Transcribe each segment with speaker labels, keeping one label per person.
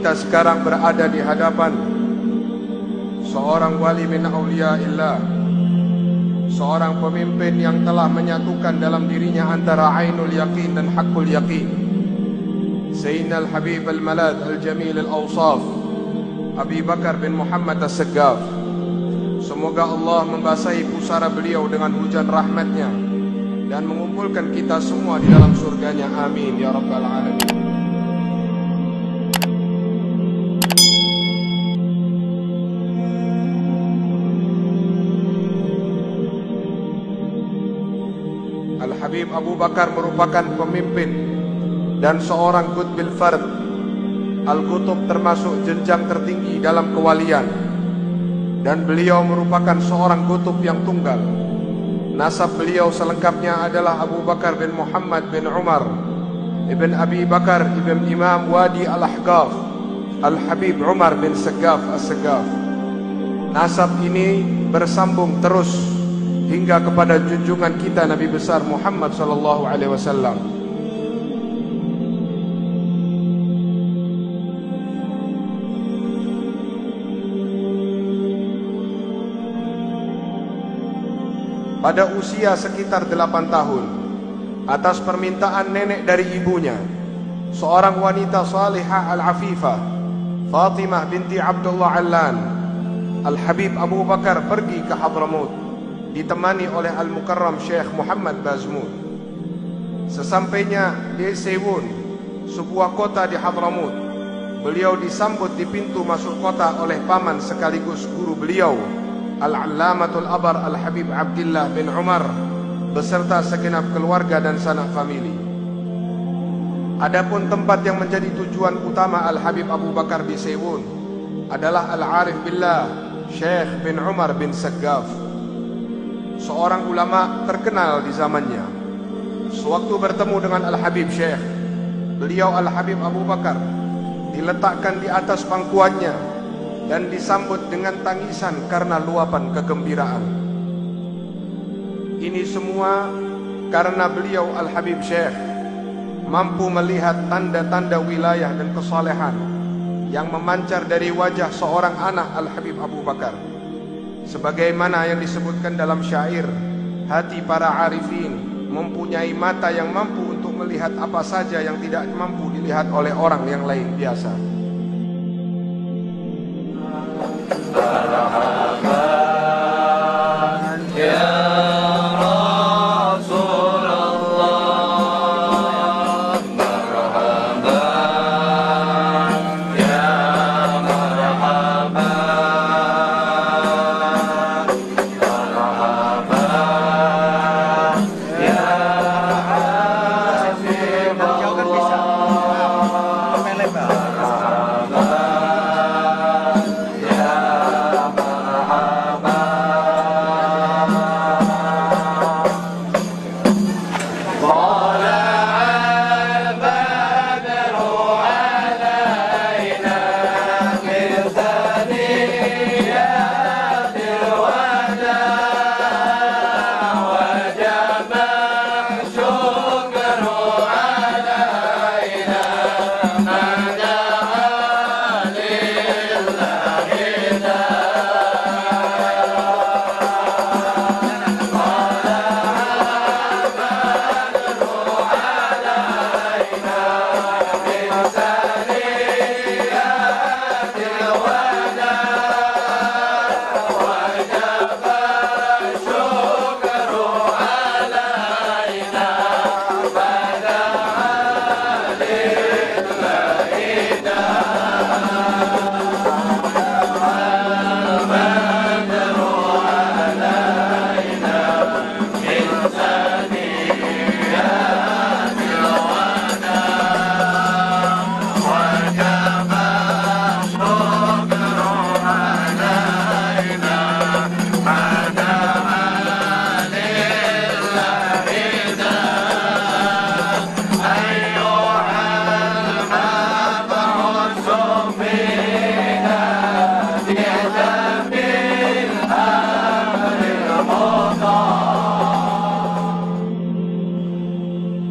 Speaker 1: kita sekarang berada di hadapan seorang wali min awliyaillah, seorang pemimpin yang telah menyatukan dalam dirinya antara ainul yaqin dan haqqul yaqin. Sayyidina al-Habib al-Malad al-Jamil al-Awsaf Abi Bakar bin Muhammad as-Saggaf. Semoga Allah membasahi pusara beliau dengan hujan rahmatnya dan mengumpulkan kita semua di dalam surganya. Amin ya rabbal alamin. Al-Habib Abu Bakar merupakan pemimpin dan seorang qutbil fard, al-qutub termasuk jenjang tertinggi dalam kewalian, dan beliau merupakan seorang qutub yang tunggal. Nasab beliau selengkapnya adalah Abu Bakar bin Muhammad bin Umar ibn Abi Bakar ibn Imam Wadi Al-Ahqaf Al-Habib Umar bin Saggaf As-Saggaf. Nasab ini bersambung terus hingga kepada junjungan kita Nabi besar Muhammad sallallahu alaihi wasallam. Pada usia sekitar 8 tahun, atas permintaan nenek dari ibunya, seorang wanita salihah al-afifah, Fatimah binti Abdullah Allan, Al-Habib Abu Bakar pergi ke Hadramut ditemani oleh Al-Mukarram Syekh Muhammad Bazmul. Sesampainya di Sewun, sebuah kota di Hadramut, beliau disambut di pintu masuk kota oleh paman sekaligus guru beliau, Al-Allamatul Abar Al-Habib Abdullah bin Umar beserta segenap keluarga dan sanak famili. Adapun tempat yang menjadi tujuan utama Al-Habib Abu Bakar di Sewun adalah Al-Arif Billah Syekh bin Umar bin Saggaf, seorang ulama terkenal di zamannya. Sewaktu bertemu dengan Al-Habib Syekh, beliau Al-Habib Abu Bakar diletakkan di atas pangkuannya dan disambut dengan tangisan karena luapan kegembiraan. Ini semua karena beliau Al-Habib Syekh mampu melihat tanda-tanda wilayah dan kesalehan yang memancar dari wajah seorang anak Al-Habib Abu Bakar. Sebagaimana yang disebutkan dalam syair, hati para arifin mempunyai mata yang mampu untuk melihat apa saja yang tidak mampu dilihat oleh orang yang lain biasa.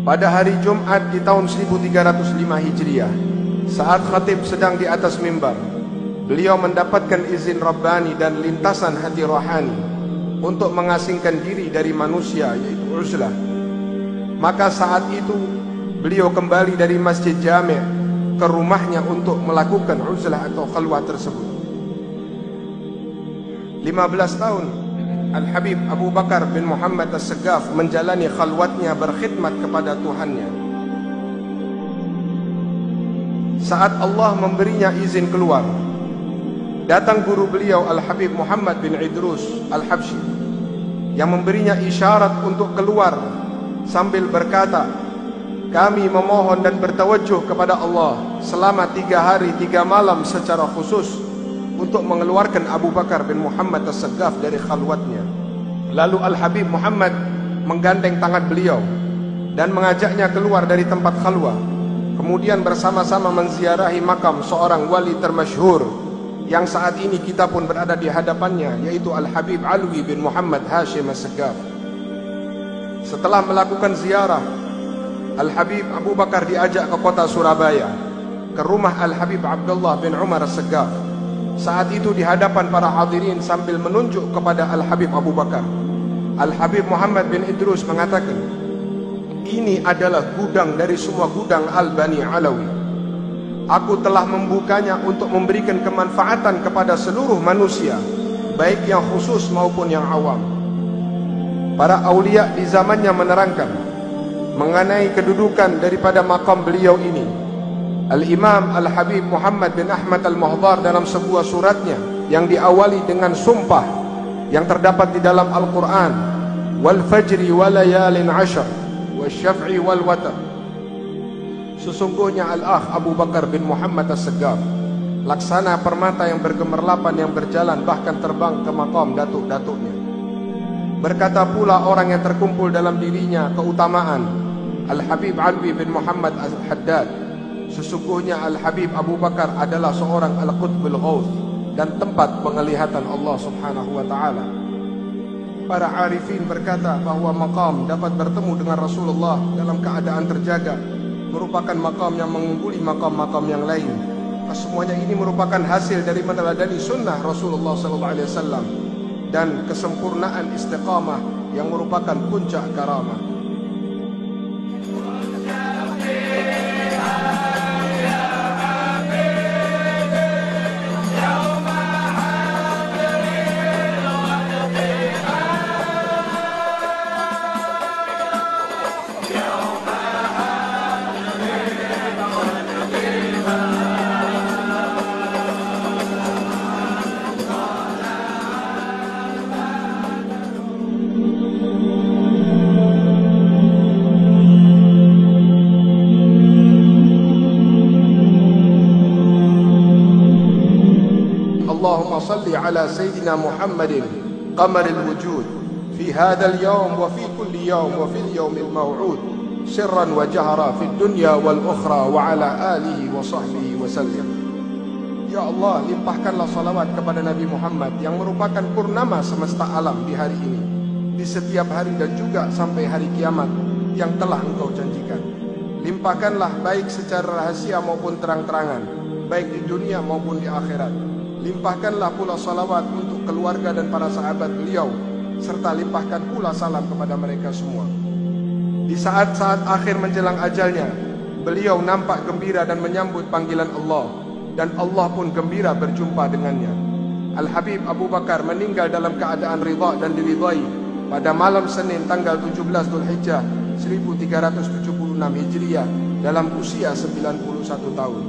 Speaker 1: Pada hari Jumat di tahun 1305 Hijriah, Saat khatib sedang di atas mimbar, beliau mendapatkan izin Rabbani dan lintasan hati rohani untuk mengasingkan diri dari manusia, yaitu uzlah. Maka saat itu beliau kembali dari Masjid Jami' ke rumahnya untuk melakukan uzlah atau khalwah tersebut. 15 tahun Al-Habib Abu Bakar bin Muhammad As-Saggaf menjalani khalwatnya berkhidmat kepada Tuhannya. Saat Allah memberinya izin keluar, datang guru beliau Al-Habib Muhammad bin Idrus Al-Habsyi yang memberinya isyarat untuk keluar sambil berkata, kami memohon dan bertawajjuh kepada Allah selama 3 hari 3 malam secara khusus untuk mengeluarkan Abu Bakar bin Muhammad As-Saggaf dari khalwatnya. Lalu Al-Habib Muhammad menggandeng tangan beliau dan mengajaknya keluar dari tempat khalwah. Kemudian bersama-sama menziarahi makam seorang wali termasyhur yang saat ini kita pun berada di hadapannya, yaitu Al-Habib Alwi bin Muhammad Hashim As-Saggaf. Setelah melakukan ziarah, Al-Habib Abu Bakar diajak ke kota Surabaya, ke rumah Al-Habib Abdullah bin Umar As-Saggaf. Saat itu di hadapan para hadirin sambil menunjuk kepada Al-Habib Abu Bakar, Al-Habib Muhammad bin Idrus mengatakan, ini adalah gudang dari semua gudang Al-Bani Alawi. Aku telah membukanya untuk memberikan kemanfaatan kepada seluruh manusia, baik yang khusus maupun yang awam. Para aulia di zamannya menerangkan mengenai kedudukan daripada makam beliau ini. Al-Imam Al-Habib Muhammad bin Ahmad Al-Muhdhar dalam sebuah suratnya yang diawali dengan sumpah yang terdapat di dalam Al-Quran, wal fajri wa layalin ashar wa syaf'i wal watar. Sesungguhnya Al-Akh Abu Bakar bin Muhammad As-Saggaf laksana permata yang bergemerlapan yang berjalan bahkan terbang ke makam datuk-datuknya. Berkata pula orang yang terkumpul dalam dirinya keutamaan Al-Habib Alwi bin Muhammad Al-Haddad, sesungguhnya Al-Habib Abu Bakar adalah seorang Al-Qutbul Ghawth dan tempat penglihatan Allah Subhanahu wa ta'ala. Para arifin berkata bahawa makam dapat bertemu dengan Rasulullah dalam keadaan terjaga merupakan makam yang mengungguli makam-makam yang lain. Semuanya ini merupakan hasil dari meneladani sunnah Rasulullah SAW dan kesempurnaan istiqamah yang merupakan puncak karamah. اللهم صل على سيدنا محمد قمر الوجود في هذا اليوم وفي كل يوم وفي اليوم الموعود سرا وجهرا في الدنيا والأخرى وعلى آله وصحبه وسلم. Ya Allah, limpahkanlah salawat kepada Nabi Muhammad yang merupakan purnama semesta alam di hari ini, di setiap hari dan juga sampai hari kiamat yang telah Engkau janjikan. Limpahkanlah baik secara rahasia maupun terang-terangan, baik di dunia maupun di akhirat. Limpahkanlah pula salawat untuk keluarga dan para sahabat beliau, serta limpahkan pula salam kepada mereka semua. Di saat-saat akhir menjelang ajalnya, beliau nampak gembira dan menyambut panggilan Allah, dan Allah pun gembira berjumpa dengannya. Al-Habib Abu Bakar meninggal dalam keadaan ridha dan diridhai pada malam Senin tanggal 17 Dzulhijjah 1376 Hijriah dalam usia 91 tahun.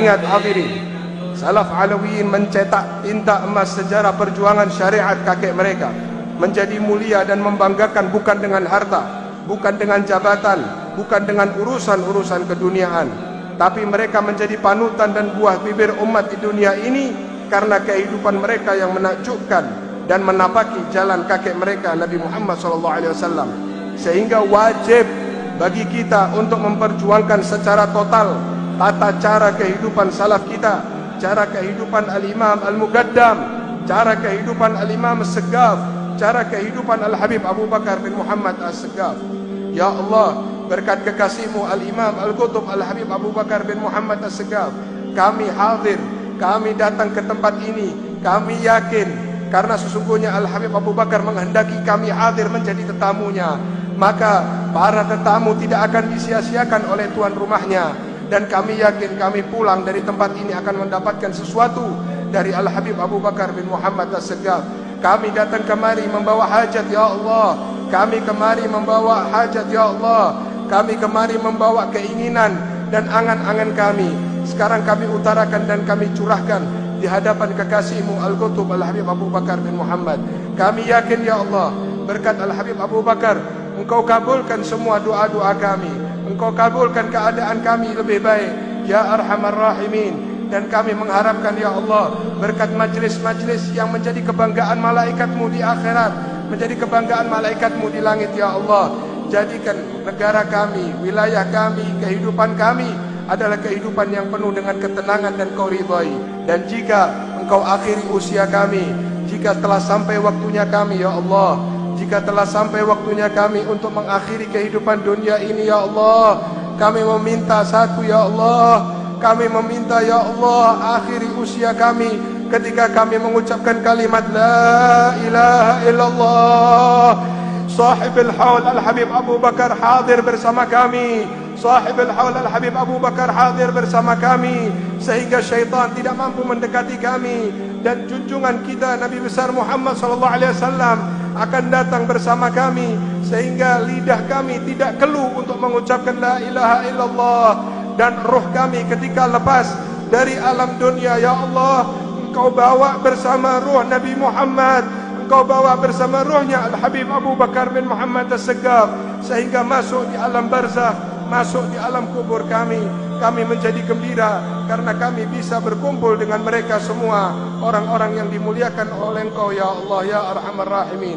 Speaker 1: Ingat hadirin, salaf Alawiyin mencetak tinta emas sejarah perjuangan syariat kakek mereka menjadi mulia dan membanggakan bukan dengan harta, bukan dengan jabatan, bukan dengan urusan-urusan keduniaan, tapi mereka menjadi panutan dan buah bibir umat di dunia ini karena kehidupan mereka yang menakjubkan dan menapaki jalan kakek mereka Nabi Muhammad SAW. Sehingga wajib bagi kita untuk memperjuangkan secara total tata cara kehidupan salaf kita, cara kehidupan Al-Imam Al-Muqaddam, cara kehidupan Al-Imam As-Saggaf, cara kehidupan Al-Habib Abu Bakar bin Muhammad As-Saggaf. Ya Allah, berkat kekasih-Mu Al-Imam Al-Qutub Al-Habib Abu Bakar bin Muhammad As-Saggaf, kami hadir, kami datang ke tempat ini, kami yakin karena sesungguhnya Al-Habib Abu Bakar menghendaki kami hadir menjadi tetamunya, maka para tetamu tidak akan disia-siakan oleh tuan rumahnya. Dan kami yakin kami pulang dari tempat ini akan mendapatkan sesuatu dari Al-Habib Abu Bakar bin Muhammad As-Saggaf. Kami datang kemari membawa hajat, Ya Allah. Kami kemari membawa hajat, Ya Allah. Kami kemari membawa keinginan dan angan-angan kami. Sekarang kami utarakan dan kami curahkan di hadapan kekasih-Mu Al-Qutub Al-Habib Abu Bakar bin Muhammad. Kami yakin, Ya Allah, berkat Al-Habib Abu Bakar, Engkau kabulkan semua doa-doa kami. Engkau kabulkan keadaan kami lebih baik, Ya Arhamar Rahimin. Dan kami mengharapkan, Ya Allah, berkat majlis-majlis yang menjadi kebanggaan malaikat-Mu di akhirat, menjadi kebanggaan malaikat-Mu di langit, Ya Allah. Jadikan negara kami, wilayah kami, kehidupan kami adalah kehidupan yang penuh dengan ketenangan dan Kau ridhai. Dan jika Engkau akhiri usia kami, jika telah sampai waktunya kami, Ya Allah, jika telah sampai waktunya kami untuk mengakhiri kehidupan dunia ini, Ya Allah, kami meminta satu, Ya Allah, kami meminta, Ya Allah, akhiri usia kami ketika kami mengucapkan kalimat La ilaha illallah. Sahibul Haul Al-Habib Abu Bakar hadir bersama kami. Sahibul Haul Al-Habib Abu Bakar hadir bersama kami, sehingga syaitan tidak mampu mendekati kami. Dan junjungan kita Nabi besar Muhammad SAW akan datang bersama kami, sehingga lidah kami tidak keluh untuk mengucapkan La ilaha illallah. Dan roh kami ketika lepas dari alam dunia, Ya Allah, Engkau bawa bersama roh Nabi Muhammad, Engkau bawa bersama rohnya Al-Habib Abu Bakar bin Muhammad As-Saggaf, sehingga masuk di alam barzakh, masuk di alam kubur kami. Kami menjadi gembira karena kami bisa berkumpul dengan mereka semua, orang-orang yang dimuliakan oleh Engkau, Ya Allah, Ya Arhamar Rahimin.